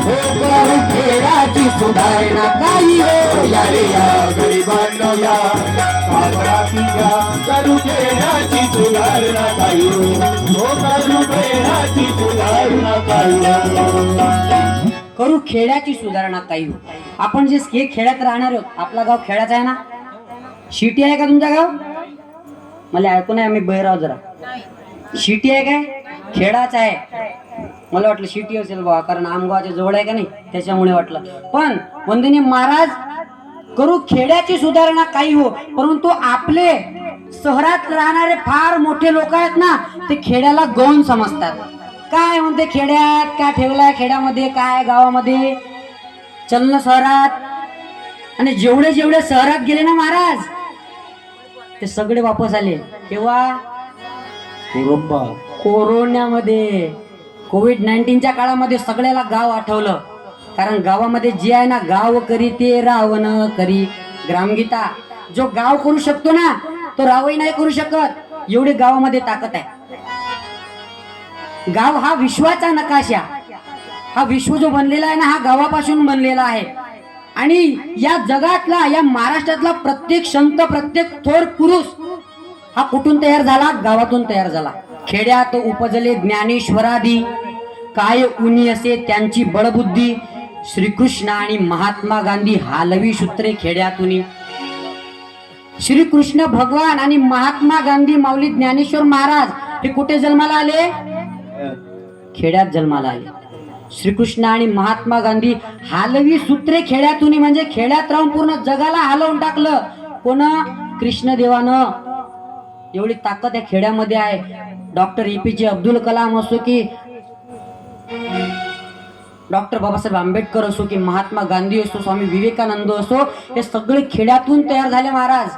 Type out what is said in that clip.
हो करू खेळाची सुधारणा काही हो. या रे या गरिबांनो या कामराती या करू खेळाची सुधारणा काही हो. करू खेळाची सुधारणा काही करू खेड्याची सुधारणा काही हो. आपण जे खेड्यात राहणार आहोत, आपला गाव खेड्याचा आहे ना? शिटी आहे का तुमचा गाव? मला ऐकून आहे, आम्ही बहिराव जरा. शिटी आहे काय? खेडाचा आहे. मला वाटलं शिटी असेल बाबा, कारण आमगावाच्या जवळ आहे का नाही, त्याच्यामुळे वाटलं. पण वंदनीय महाराज, करू खेड्याची सुधारणा काही हो, परंतु आपले शहरात राहणारे फार मोठे लोक आहेत ना, ते खेड्याला गौण समजतात. काय म्हणते खेड्यात, काय ठेवलाय खेड्यामध्ये, काय गावामध्ये, चलन शहरात. आणि जेवढे जेवढे शहरात गेले ना महाराज, ते सगळे वापस आले. तेव्हा कोरोनामध्ये, कोविड-19च्या काळामध्ये सगळ्याला गाव आठवलं. कारण गावामध्ये जे आहे ना, गाव करी ते रावण करी, ग्रामगीता. जो गाव करू शकतो ना, तो रावही नाही करू शकत, एवढी गावामध्ये ताकद आहे. गाव हा विश्वाचा नकाशा, हा विश्व जो बनलेला आहे ना, हा गावापासून बनलेला आहे. आणि या जगातला, या महाराष्ट्रातला प्रत्येक संत, प्रत्येक थोर पुरुष हा कुठून तयार झाला? गावातून तयार झाला. खेड्यात उपजले ज्ञानेश्वरादी, काय उनी असे त्यांची बळबुद्धी. श्रीकृष्ण आणि महात्मा गांधी हालवी सूत्रे खेड्यातून. श्रीकृष्ण भगवान आणि महात्मा गांधी माऊली ज्ञानेश्वर महाराज हे कुठे जन्माला आले? खेड्यात जन्माला आले. श्रीकृष्ण आणि महात्मा गांधी हालवी सूत्रे खेड्यातून, म्हणजे खेड्यात राहून पूर्ण जगाला हलवून टाकलं. कोण? कृष्णदेवानं. एवढी ताकद या खेड्यामध्ये आहे. डॉक्टर APJ अब्दुल कलाम असो की डॉक्टर बाबासाहेब आंबेडकर असो की महात्मा गांधी असो, स्वामी विवेकानंद असो, हे सगळे खेड्यातून तयार झाले महाराज.